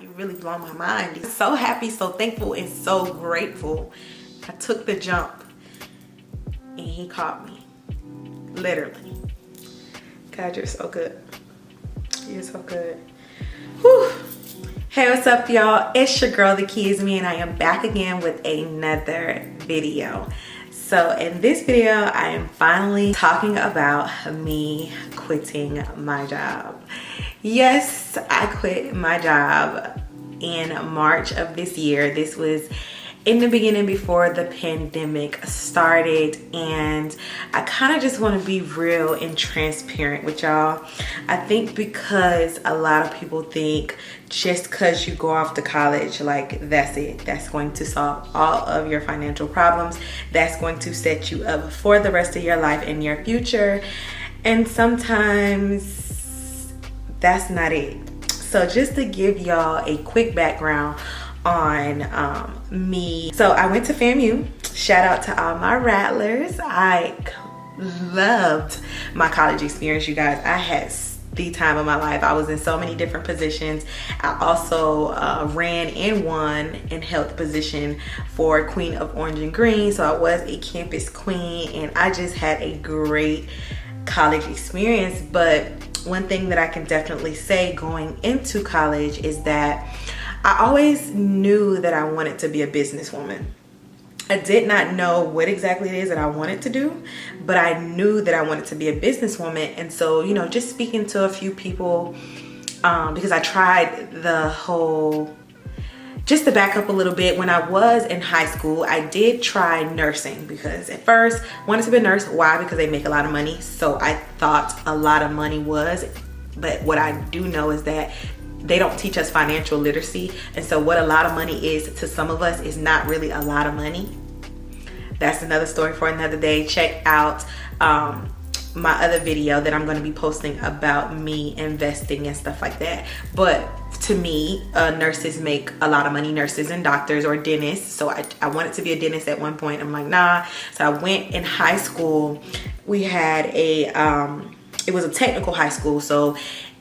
you really blow my mind. I'm so happy, so thankful, and so grateful. I took the jump and he caught me, literally. God, you're so good. You're so good. Whew. Hey, what's up, y'all? It's your girl, TheKeyisME, and I am back again with another video. So in this video, I am finally talking about me quitting my job. Yes, I quit my job in March of this year. This was in the beginning before the pandemic started, and I kind of just want to be real and transparent with y'all. I think because a lot of people think just because you go off to college, like that's it, that's going to solve all of your financial problems, that's going to set you up for the rest of your life and your future. And sometimes that's not it. So just to give y'all a quick background on me. So I went to FAMU. Shout out to all my rattlers. I loved my college experience, you guys. I had the time of my life. I was in so many different positions. I also ran and won and held the position for Queen of Orange and Green. So I was a campus queen, and I just had a great college experience. But one thing that I can definitely say going into college is that I always knew that I wanted to be a businesswoman. I did not know what exactly it is that I wanted to do, but I knew that I wanted to be a businesswoman. And so, you know, just speaking to a few people, because I tried the whole, just to back up a little bit, when I was in high school, I did try nursing because at first I wanted to be a nurse. Why? Because they make a lot of money. So I thought a lot of money was, but what I do know is that they don't teach us financial literacy. And so what a lot of money is to some of us is not really a lot of money. That's another story for another day. Check out my other video that I'm going to be posting about me investing and stuff like that. But to me, nurses make a lot of money, nurses and doctors or dentists. So I wanted to be a dentist at one point. I'm like, nah. So I went in high school. We had it was a technical high school. So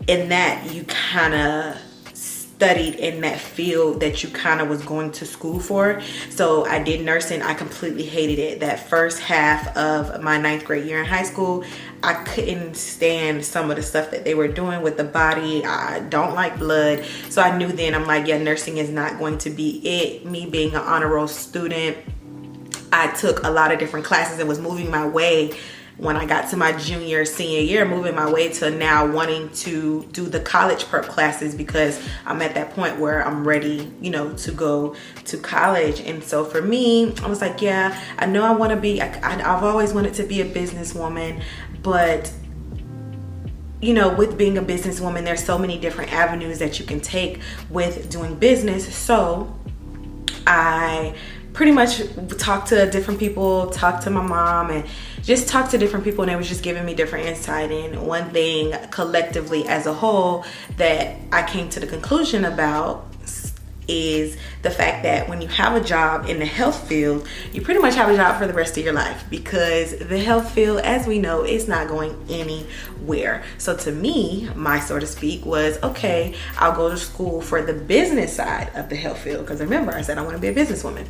in that, you kind of studied in that field that you kind of was going to school for. So I did nursing. I completely hated it. That first half of my 9th grade year in high school, I couldn't stand some of the stuff that they were doing with the body. I don't like blood. So I knew then, I'm like, yeah, nursing is not going to be it. Me being an honor roll student, I took a lot of different classes and was moving my way. When I got to my senior year, moving my way to now wanting to do the college prep classes because I'm at that point where I'm ready, you know, to go to college. And so for me, I was like, yeah, I know I want to be, I've always wanted to be a businesswoman, but you know, with being a businesswoman, there's so many different avenues that you can take with doing business. So I pretty much talked to different people, talked to my mom, and just talked to different people, and they was just giving me different insight. And one thing collectively as a whole that I came to the conclusion about is the fact that when you have a job in the health field, you pretty much have a job for the rest of your life, because the health field, as we know, is not going anywhere. So to me, my so to speak was, okay, I'll go to school for the business side of the health field, because remember, I said I want to be a businesswoman.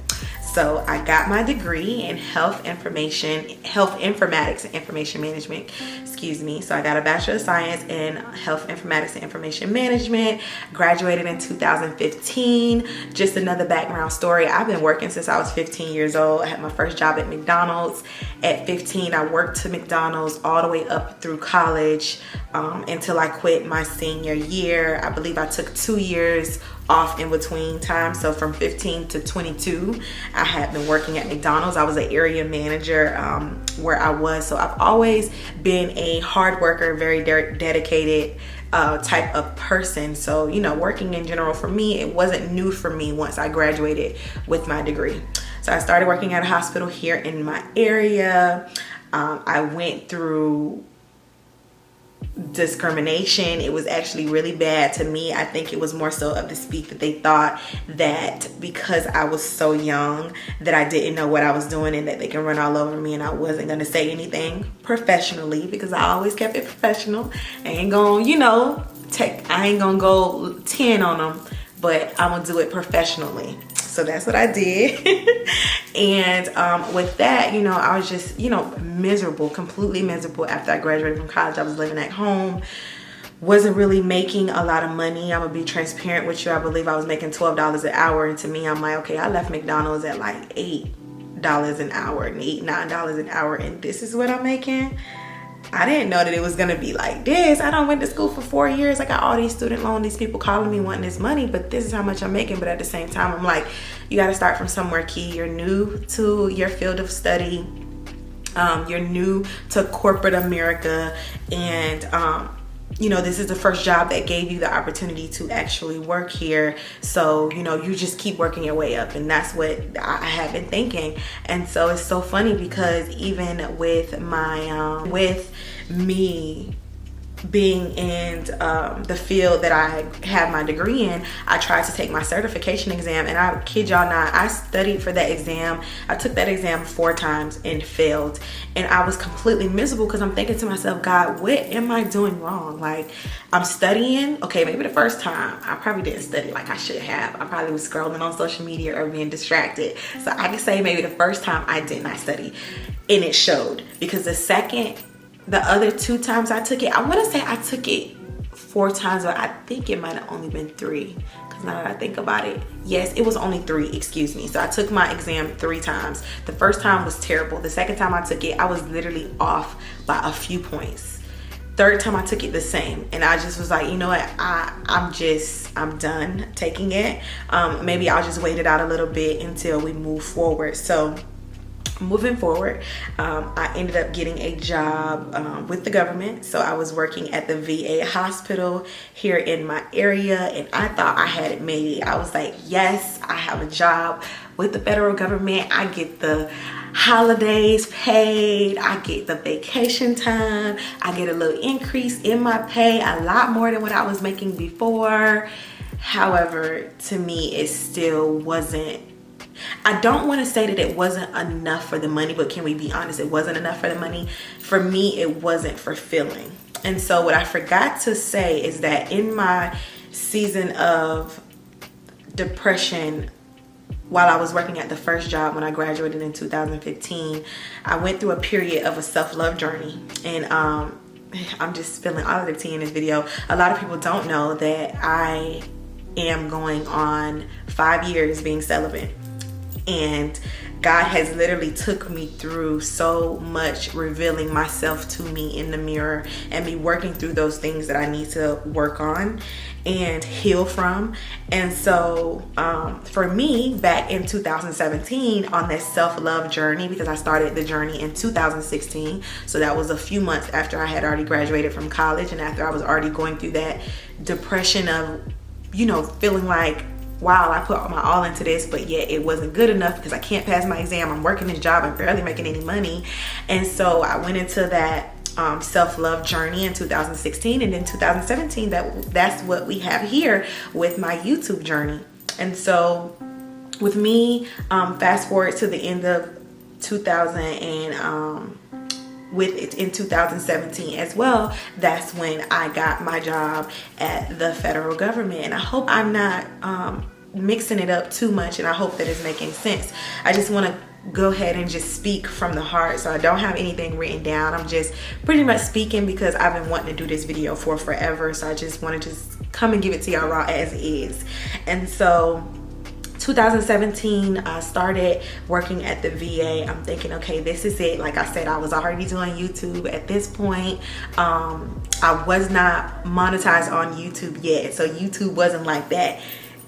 So I got my degree in health informatics and information management, excuse me. So I got a Bachelor of Science in health informatics and information management, graduated in 2015. Just another background story. I've been working since I was 15 years old. I had my first job at McDonald's. At 15, I worked to McDonald's all the way up through college until I quit my senior year. I believe I took 2 years off in between time. So from 15 to 22, I had been working at McDonald's. I was an area manager where I was. So I've always been a hard worker, very dedicated type of person. So, you know, working in general for me, it wasn't new for me once I graduated with my degree. So I started working at a hospital here in my area. I went through discrimination. It was actually really bad to me. I think it was more so of the speak that they thought that because I was so young that I didn't know what I was doing and that they can run all over me, and I wasn't going to say anything professionally because I always kept it professional. I ain't gonna, you know, I ain't gonna go 10 on them. but I'm gonna do it professionally. So that's what I did. And with that, you know, I was just, you know, miserable, completely miserable. After I graduated from college, I was living at home, wasn't really making a lot of money. I'm gonna be transparent with you. I believe I was making $12 an hour, and to me, I'm like, okay, I left McDonald's at like $8 an hour and $9 an hour, and this is what I'm making. I didn't know that it was gonna be like this. I done went to school for 4 years. I got all these student loans, these people calling me wanting this money, but this is how much I'm making. But at the same time, I'm like, you gotta start from somewhere, Key. You're new to your field of study. You're new to corporate America, and you know, this is the first job that gave you the opportunity to actually work here. So, you know, you just keep working your way up, and that's what I have been thinking. And so it's so funny because even with my with me being in the field that I have my degree in, I tried to take my certification exam, and I kid y'all not, I studied for that exam. I took that exam 4 times and failed, and I was completely miserable because I'm thinking to myself, God, what am I doing wrong? Like, I'm studying, okay, maybe the first time I probably didn't study like I should have. I probably was scrolling on social media or being distracted. So I can say maybe the first time I did not study, and it showed, because the other 2 times I took it, I want to say I took it 4 times, but I think it might have only been 3. Because now that I think about it, yes, it was only 3, excuse me. So I took my exam 3 times. The first time was terrible. The second time I took it, I was literally off by a few points. Third time I took it the same, and I just was like, you know what, I'm done taking it. Maybe I'll just wait it out a little bit until we move forward. So moving forward, I ended up getting a job with the government. So I was working at the VA hospital here in my area, and I thought I had it made. I was like, yes, I have a job with the federal government. I get the holidays paid, I get the vacation time, I get a little increase in my pay, a lot more than what I was making before. However, to me, it still wasn't, I don't want to say that it wasn't enough for the money, but can we be honest? It wasn't enough for the money. For me, it wasn't fulfilling. And so what I forgot to say is that in my season of depression, while I was working at the first job when I graduated in 2015, I went through a period of a self-love journey. And I'm just spilling all of the tea in this video. A lot of people don't know that I am going on 5 years being celibate. And God has literally took me through so much, revealing myself to me in the mirror and me working through those things that I need to work on and heal from. And so for me, back in 2017 on this self-love journey, because I started the journey in 2016, so that was a few months after I had already graduated from college and after I was already going through that depression of, you know, feeling like, wow, I put my all into this, but yet it wasn't good enough because I can't pass my exam. I'm working this job and barely making any money. And so I went into that self-love journey in 2016, and then 2017, that's what we have here with my YouTube journey. And so with me, fast forward to the end of 2000 and in 2017 as well, that's when I got my job at the federal government. And I hope I'm not mixing it up too much, and I hope that it's making sense. I just want to go ahead and just speak from the heart, so I don't have anything written down. I'm just pretty much speaking because I've been wanting to do this video for forever, so I just want to just come and give it to y'all raw as is. And so 2017, I started working at the VA. I'm thinking, okay, this is it. Like I said, I was already doing YouTube at this point. I was not monetized on YouTube yet, so YouTube wasn't like that,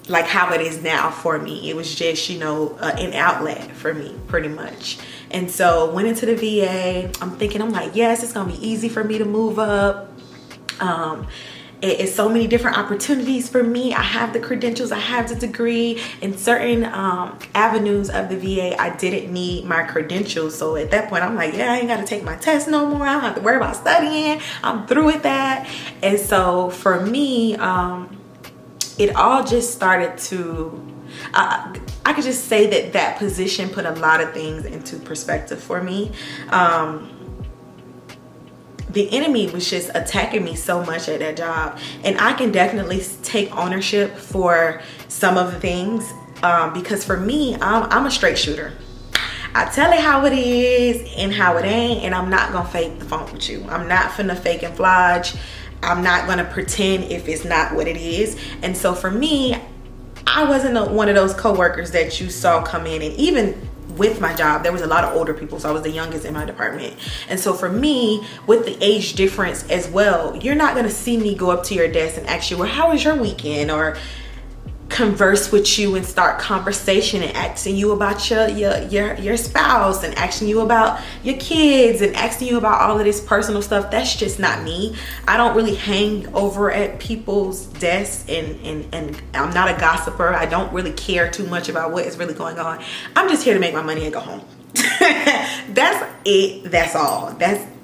like how it is now for me. It was just, you know, an outlet for me, pretty much. And so went into the VA. I'm thinking, I'm like, yes, it's gonna be easy for me to move up. It's so many different opportunities for me. I have the credentials, I have the degree. In certain avenues of the VA, I didn't need my credentials. So at that point, I'm like, yeah, I ain't gotta take my test no more. I don't have to worry about studying. I'm through with that. And so for me, it all just started to, I could just say that position put a lot of things into perspective for me. the enemy was just attacking me so much at that job. And I can definitely take ownership for some of the things, because for me, I'm a straight shooter. I tell it how it is and how it ain't, and I'm not gonna fake the funk with you. I'm not finna fake and flodge. I'm not gonna pretend if it's not what it is. And so for me, I wasn't one of those coworkers that you saw come in, and even with my job, there was a lot of older people, so I was the youngest in my department. And so for me, with the age difference as well, you're not gonna see me go up to your desk and ask you, well, how was your weekend? Or converse with you and start conversation and asking you about your spouse and asking you about your kids and asking you about all of this personal stuff. That's just not me. I don't really hang over at people's desks, and I'm not a gossiper. I don't really care too much about what is really going on. I'm just here to make my money and go home. That's it. That's all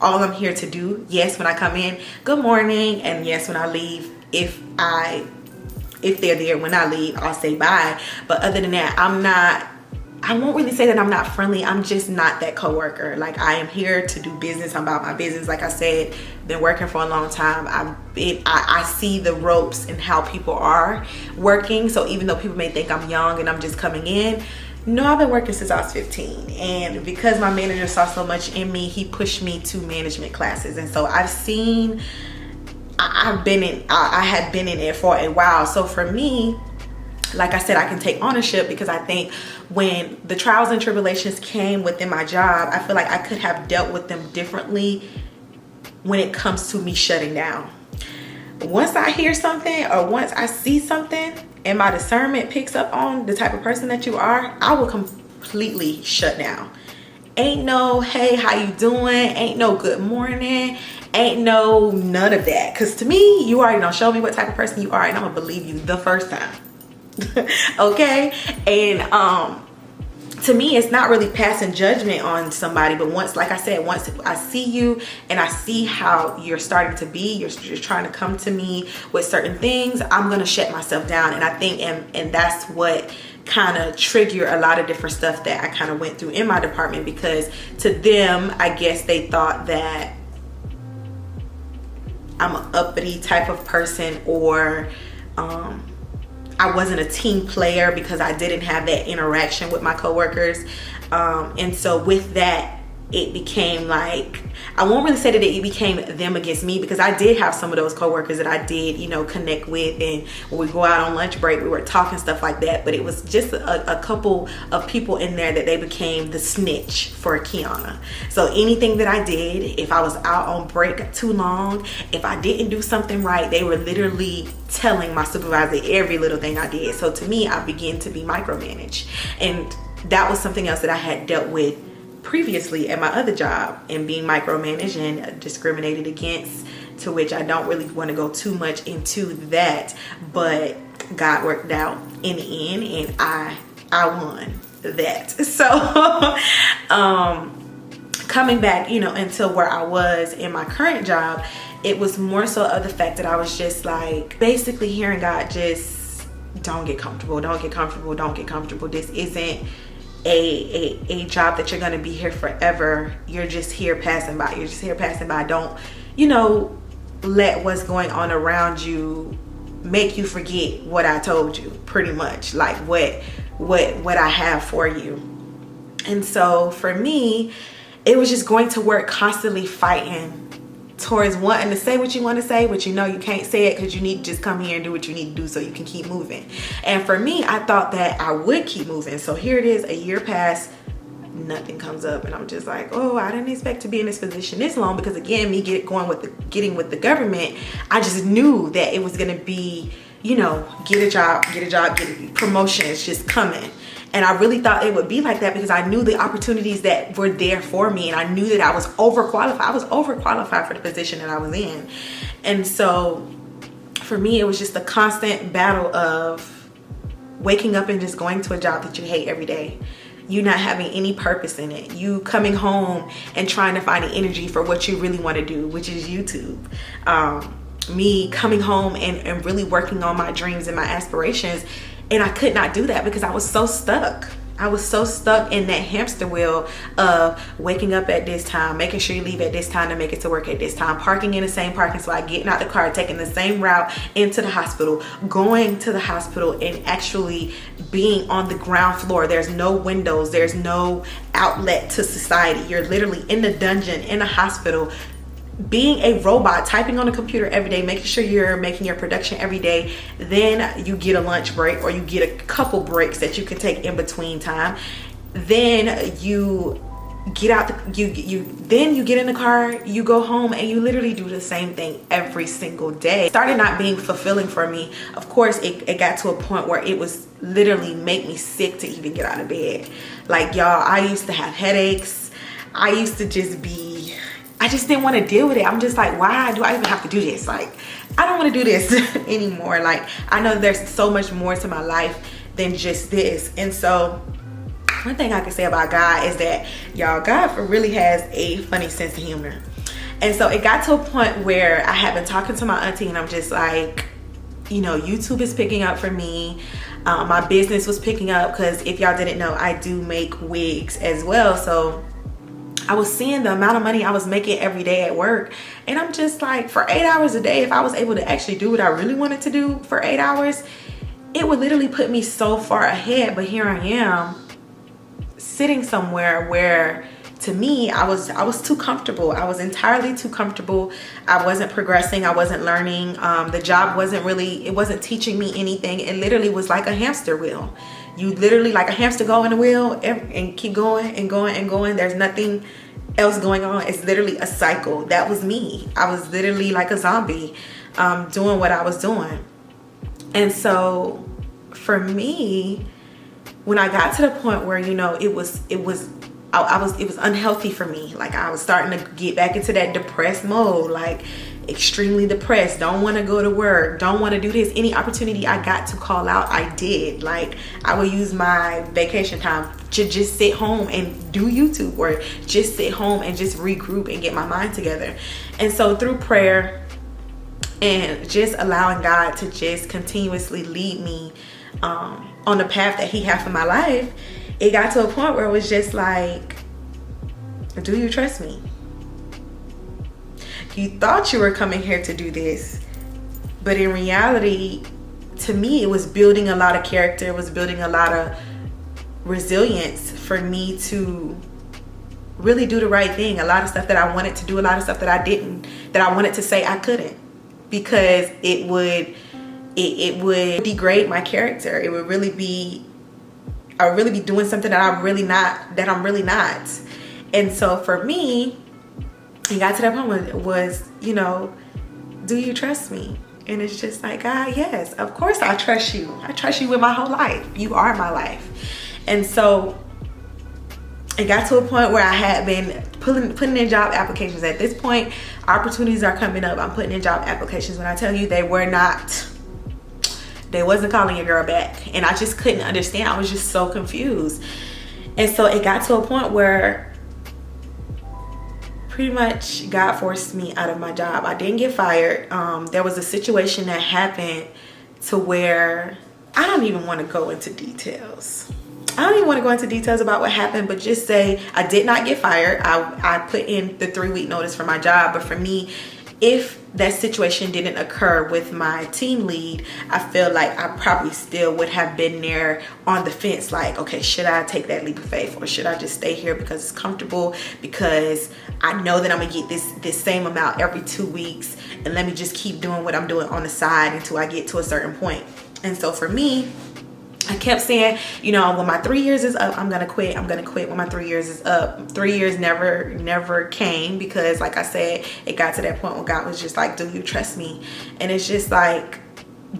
I'm here to do. Yes, when I come in, good morning, and yes, when I leave, if they're there when I leave, I'll say bye. But other than that, I won't really say that I'm not friendly. I'm just not that coworker. Like, I am here to do business. I'm about my business. Like I said, been working for a long time. I see the ropes and how people are working. So even though people may think I'm young and I'm just coming in, no, I've been working since I was 15. And because my manager saw so much in me, he pushed me to management classes. And so I had been in it for a while. So for me, like I said, I can take ownership, because I think when the trials and tribulations came within my job, I feel like I could have dealt with them differently when it comes to me shutting down. Once I hear something or once I see something and my discernment picks up on the type of person that you are, I will completely shut down. Ain't no, hey, how you doing? Ain't no good morning. Ain't no none of that. Because to me, you already don't show me what type of person you are, and I'm gonna believe you the first time. Okay? And to me, it's not really passing judgment on somebody, but once, like I said, once I see you and I see how you're starting to be, you're trying to come to me with certain things, I'm gonna shut myself down. And I think, and that's what kind of trigger a lot of different stuff that I kind of went through in my department, because to them, I guess they thought that I'm an uppity type of person, or I wasn't a team player because I didn't have that interaction with my coworkers. And so with that, it became like, I won't really say that it became them against me, because I did have some of those coworkers that I did, connect with, and when we go out on lunch break, we were talking stuff like that. But it was just a couple of people in there that they became the snitch for Kiana. So anything that I did, if I was out on break too long, if I didn't do something right, they were literally telling my supervisor every little thing I did. So to me, I began to be micromanaged, and that was something else that I had dealt with previously at my other job, and being micromanaged and discriminated against, to which I don't really want to go too much into that, but God worked out in the end, and I won that. So coming back, into where I was in my current job, it was more so of the fact that I was just like basically hearing God, just don't get comfortable, don't get comfortable, don't get comfortable. This isn't a job that you're going to be here forever. You're just here passing by. You're just here passing by. Don't let what's going on around you make you forget what I told you, pretty much, like what I have for you. And so for me, it was just going to work, constantly fighting towards wanting to say what you want to say, but you can't say it because you need to just come here and do what you need to do so you can keep moving. And for me, I thought that I would keep moving. So here it is, a year passed, nothing comes up, and I'm just like, oh, I didn't expect to be in this position this long, because again, me getting with the government, I just knew that it was going to be, get a job, get a promotion. It's just coming. And I really thought it would be like that, because I knew the opportunities that were there for me, and I knew that I was overqualified. I was overqualified for the position that I was in. And so for me, it was just a constant battle of waking up and just going to a job that you hate every day. You not having any purpose in it. You coming home and trying to find the energy for what you really want to do, which is YouTube. Me coming home and really working on my dreams and my aspirations. And I could not do that because I was so stuck. I was so stuck in that hamster wheel of waking up at this time, making sure you leave at this time to make it to work at this time, parking in the same parking spot, getting out the car, taking the same route into the hospital, going to the hospital and actually being on the ground floor. There's no windows, there's no outlet to society. You're literally in the dungeon, in a hospital, being a robot, typing on a computer every day, making sure you're making your production every day. Then you get a lunch break, or you get a couple breaks that you can take in between time. Then you get out then you get in the car, you go home, and you literally do the same thing every single day. It started not being fulfilling for me. Of course, it got to a point where it was literally make me sick to even get out of bed. Like, y'all, I used to have headaches. I used to I just didn't want to deal with it. I'm just like, why do I even have to do this? Like, I don't want to do this anymore. Like, I know there's so much more to my life than just this. And so one thing I can say about God is that, y'all, God really has a funny sense of humor. And so it got to a point where I had been talking to my auntie, and I'm just like, you know, YouTube is picking up for me. My business was picking up, because if y'all didn't know, I do make wigs as well. So I was seeing the amount of money I was making every day at work, and I'm just like, for 8 hours a day, if I was able to actually do what I really wanted to do for 8 hours, it would literally put me so far ahead. But here I am sitting somewhere where, to me, I was too comfortable. I was entirely too comfortable. I wasn't progressing. I wasn't learning. The job it wasn't teaching me anything. It literally was like a hamster wheel. You literally, like a hamster, go in the wheel and keep going and going and going. There's nothing else going on. It's literally a cycle. That was me. I was literally like a zombie, doing what I was doing. And so for me, when I got to the point where, you know, it was unhealthy for me. Like, I was starting to get back into that depressed mode, like extremely depressed, don't want to go to work, don't want to do this. Any opportunity I got to call out, I did. Like, I would use my vacation time to just sit home and do YouTube, or just sit home and just regroup and get my mind together. And so through prayer and just allowing God to just continuously lead me on the path that He had for my life, it got to a point where it was just like, do you trust me? You thought you were coming here to do this, but in reality, to me, it was building a lot of character. It was building a lot of resilience for me to really do the right thing. A lot of stuff that I wanted to do, a lot of stuff that I didn't, that I wanted to say I couldn't, because it would degrade my character. It would really be, I would really be doing something that I'm really not. And so for me, it got to that point where it was, you know, do you trust me? And it's just like, God, yes, of course I trust you. I trust you with my whole life. You are my life. And so it got to a point where I had been putting in job applications. At this point, opportunities are coming up. I'm putting in job applications. When I tell you, they wasn't calling your girl back. And I just couldn't understand. I was just so confused. And so it got to a point where pretty much God forced me out of my job. I didn't get fired. There was a situation that happened to where I don't even want to go into details. I don't even want to go into details about what happened, but just say I did not get fired. I put in the 3-week notice for my job. But for me, if that situation didn't occur with my team lead, I feel like I probably still would have been there on the fence, like, okay, should I take that leap of faith, or should I just stay here because it's comfortable, because I know that I'm gonna get this same amount every 2 weeks, and let me just keep doing what I'm doing on the side until I get to a certain point. And so for me, I kept saying, you know, when my 3 years is up, I'm gonna quit. I'm gonna quit when my 3 years is up. 3 years never came, because like I said, it got to that point where God was just like, do you trust me? And it's just like,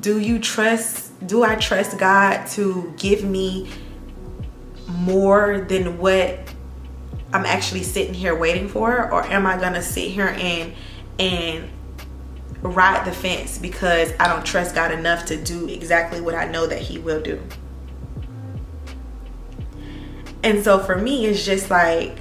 do I trust God to give me more than what I'm actually sitting here waiting for? Or am I gonna sit here and ride the fence because I don't trust God enough to do exactly what I know that He will do? And so for me, it's just like,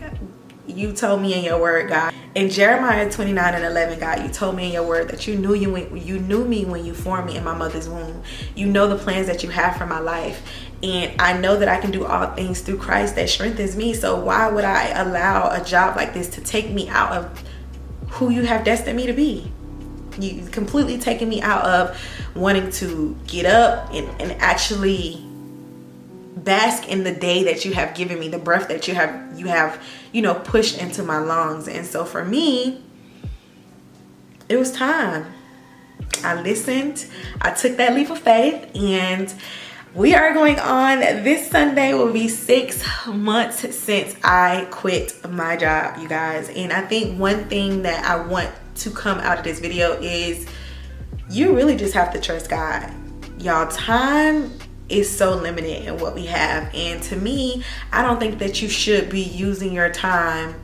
you told me in your word, God. In Jeremiah 29:11, God, you told me in your word that you knew me when you formed me in my mother's womb. You know the plans that you have for my life. And I know that I can do all things through Christ that strengthens me. So why would I allow a job like this to take me out of who you have destined me to be? You completely taking me out of wanting to get up and actually bask in the day that you have given me, the breath that you have pushed into my lungs. And so for me, it was time. I listened, I took that leap of faith, and we are going on. This Sunday will be 6 months since I quit my job, you guys. And I think one thing that I want to come out of this video is you really just have to trust God. Y'all, time is so limited in what we have. And to me, I don't think that you should be using your time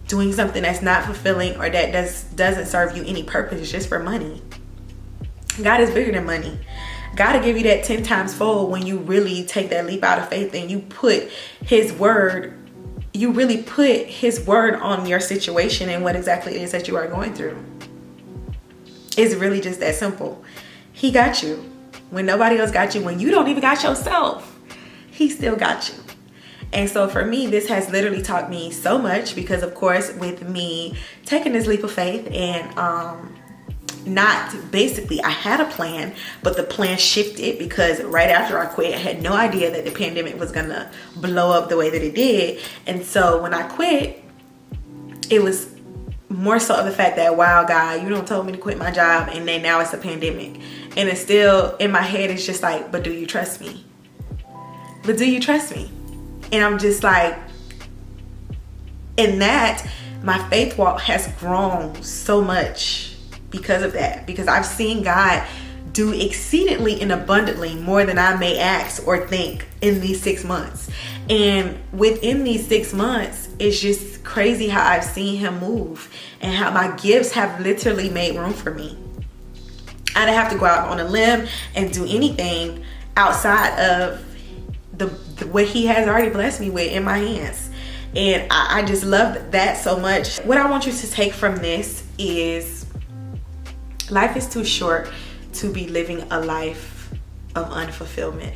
doing something that's not fulfilling or that doesn't serve you any purpose just for money. God is bigger than money. God will give you that 10 times fold when you really take that leap out of faith and you put his word, you really put his word on your situation and what exactly it is that you are going through. It's really just that simple. He got you when nobody else got you, when you don't even got yourself. He still got you. And so for me, this has literally taught me so much, because of course with me taking this leap of faith and I had a plan, but the plan shifted because right after I quit, I had no idea that the pandemic was gonna blow up the way that it did. And so when I quit, it was more so of the fact that, wow, God, you don't told me to quit my job, and then now it's a pandemic. And it's still in my head, it's just like, but do you trust me? But do you trust me? And I'm just like, in that, my faith walk has grown so much because of that, because I've seen God do exceedingly and abundantly more than I may ask or think in these 6 months. And within these 6 months, it's just crazy how I've seen him move and how my gifts have literally made room for me. I didn't have to go out on a limb and do anything outside of what he has already blessed me with in my hands. And I just love that so much. What I want you to take from this is, life is too short to be living a life of unfulfillment.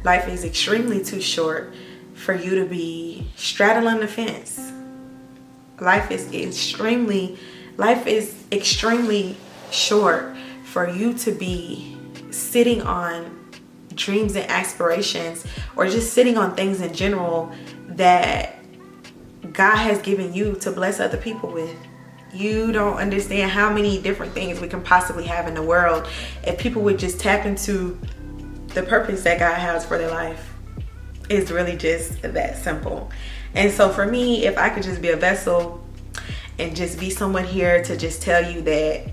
Life is extremely too short for you to be straddling the fence. Life is extremely short for you to be sitting on dreams and aspirations, or just sitting on things in general that God has given you to bless other people with. You don't understand how many different things we can possibly have in the world if people would just tap into the purpose that God has for their life. It's really just that simple. And so for me, if I could just be a vessel and just be someone here to just tell you that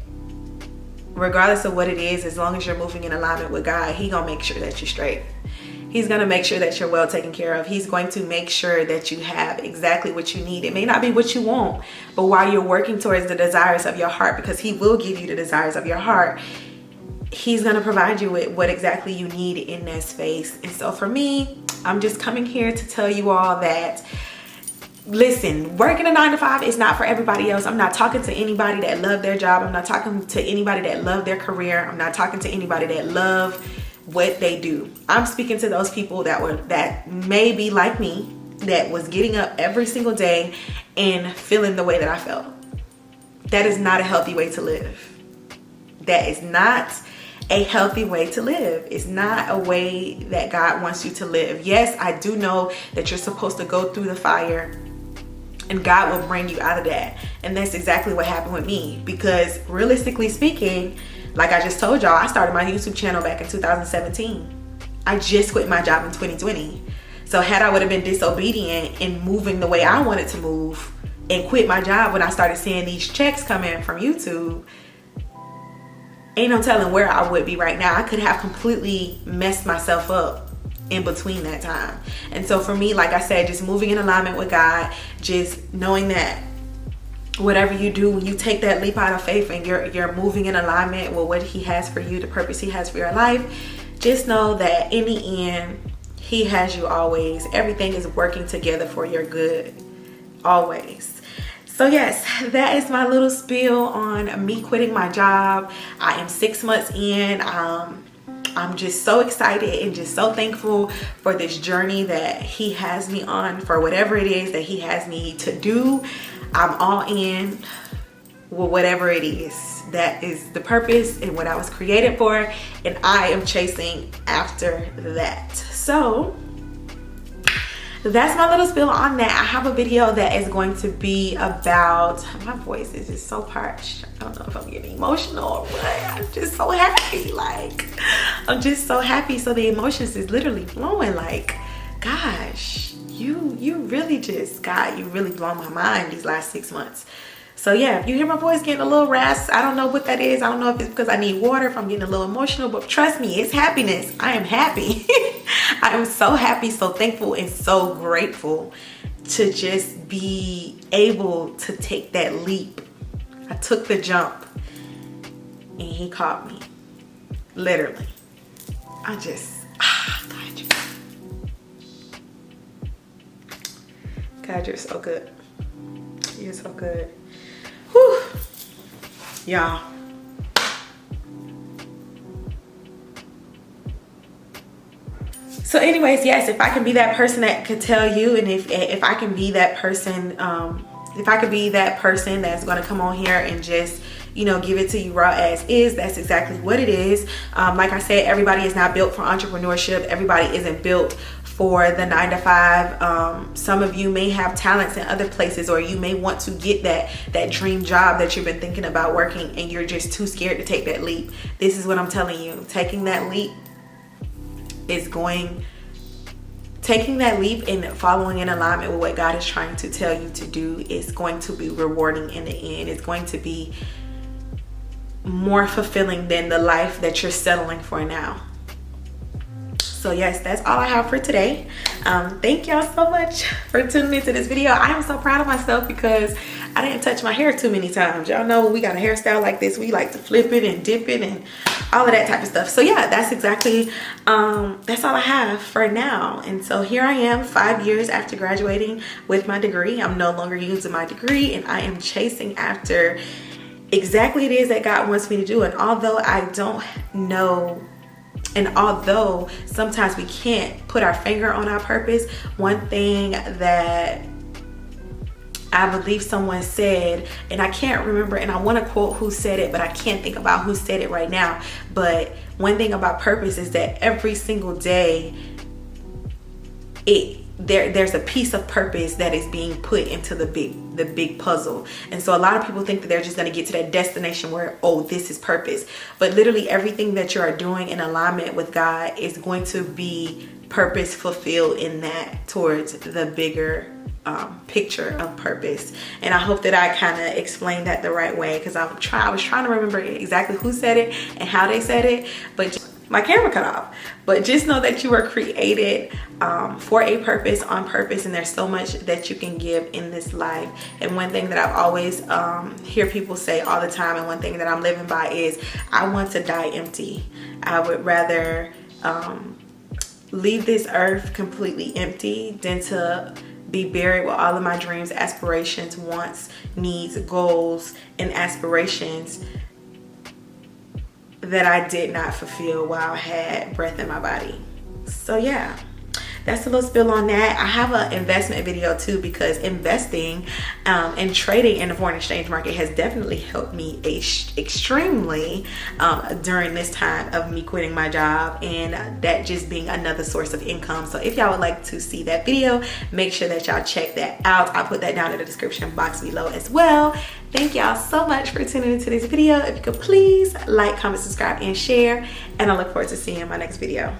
regardless of what it is, as long as you're moving in alignment with God, he gonna make sure that you're straight. He's going to make sure that you're well taken care of. He's going to make sure that you have exactly what you need. It may not be what you want, but while you're working towards the desires of your heart, because he will give you the desires of your heart, he's going to provide you with what exactly you need in that space. And so for me, I'm just coming here to tell you all that, listen, working a 9-to-5 is not for everybody else. I'm not talking to anybody that love their job. I'm not talking to anybody that love their career. I'm not talking to anybody that love what they do. I'm speaking to those people that may be like me, that was getting up every single day and feeling the way that I felt. That is not a healthy way to live. That is not a healthy way to live. It's not a way that God wants you to live. Yes, I do know that you're supposed to go through the fire and God will bring you out of that. And that's exactly what happened with me, because realistically speaking, like I just told y'all, I started my YouTube channel back in 2017. I just quit my job in 2020. So had I would have been disobedient in moving the way I wanted to move and quit my job when I started seeing these checks come in from YouTube, ain't no telling where I would be right now. I could have completely messed myself up in between that time. And so for me, like I said, just moving in alignment with God, just knowing that whatever you do, when you take that leap out of faith and you're moving in alignment with what he has for you, the purpose he has for your life, just know that in the end, he has you always. Everything is working together for your good. always. So yes, that is my little spiel on me quitting my job. I am 6 months in. I'm just so excited and just so thankful for this journey that he has me on, for whatever it is that he has me to do. I'm all in with whatever it is. That is the purpose and what I was created for, and I am chasing after that. So that's my little spiel on that. I have a video that is going to be about, my voice is just so parched. I don't know if I'm getting emotional or what. I'm just so happy. Like, I'm just so happy. So the emotions is literally flowing. Like, gosh, you really just, God, you really blown my mind these last 6 months. So yeah, if you hear my voice getting a little raspy, I don't know what that is. I don't know if it's because I need water, if I'm getting a little emotional, but trust me, it's happiness. I am happy. I am so happy, so thankful, and so grateful to just be able to take that leap. I took the jump and he caught me, literally. I just, God, you're so good. You're so good. Whew. Y'all. So anyways, yes, if I can be that person that could tell you, and if I can be that person, if I could be that person that's going to come on here and just, you know, give it to you raw as is, that's exactly what it is. Like I said, everybody is not built for entrepreneurship. Everybody isn't built for the 9-to-5. Some of you may have talents in other places, or you may want to get that dream job that you've been thinking about working, and you're just too scared to take that leap. This is what I'm telling you. Taking that leap and following in alignment with what God is trying to tell you to do is going to be rewarding in the end. It's going to be more fulfilling than the life that you're settling for now. So yes, that's all I have for today. Thank y'all so much for tuning into this video. I am so proud of myself because I didn't touch my hair too many times. Y'all know when we got a hairstyle like this, we like to flip it and dip it and all of that type of stuff. So yeah, that's exactly, that's all I have for now. And so here I am 5 years after graduating with my degree. I'm no longer using my degree, and I am chasing after exactly it is that God wants me to do. And although I don't know, and although sometimes we can't put our finger on our purpose, one thing that I believe someone said, and I can't remember, and I want to quote who said it, but I can't think about who said it right now. But one thing about purpose is that every single day, there's a piece of purpose that is being put into the big puzzle. And so a lot of people think that they're just going to get to that destination where, oh, this is purpose. But literally everything that you are doing in alignment with God is going to be purpose fulfilled in that, towards the bigger picture of purpose. And I hope that I kind of explained that the right way, because I was trying to remember exactly who said it and how they said it, but my camera cut off. But just know that you were created for a purpose, on purpose, and there's so much that you can give in this life. And one thing that I've always hear people say all the time, and one thing that I'm living by, is I want to die empty. I would rather leave this earth completely empty than to be buried with all of my dreams, aspirations, wants, needs, goals, and aspirations that I did not fulfill while I had breath in my body. So yeah, that's a little spill on that. I have an investment video too, because investing and trading in the foreign exchange market has definitely helped me extremely during this time of me quitting my job, and that just being another source of income. So if y'all would like to see that video, make sure that y'all check that out. I'll put that down in the description box below as well. Thank y'all so much for tuning into this video. If you could please like, comment, subscribe, and share, and I look forward to seeing you in my next video.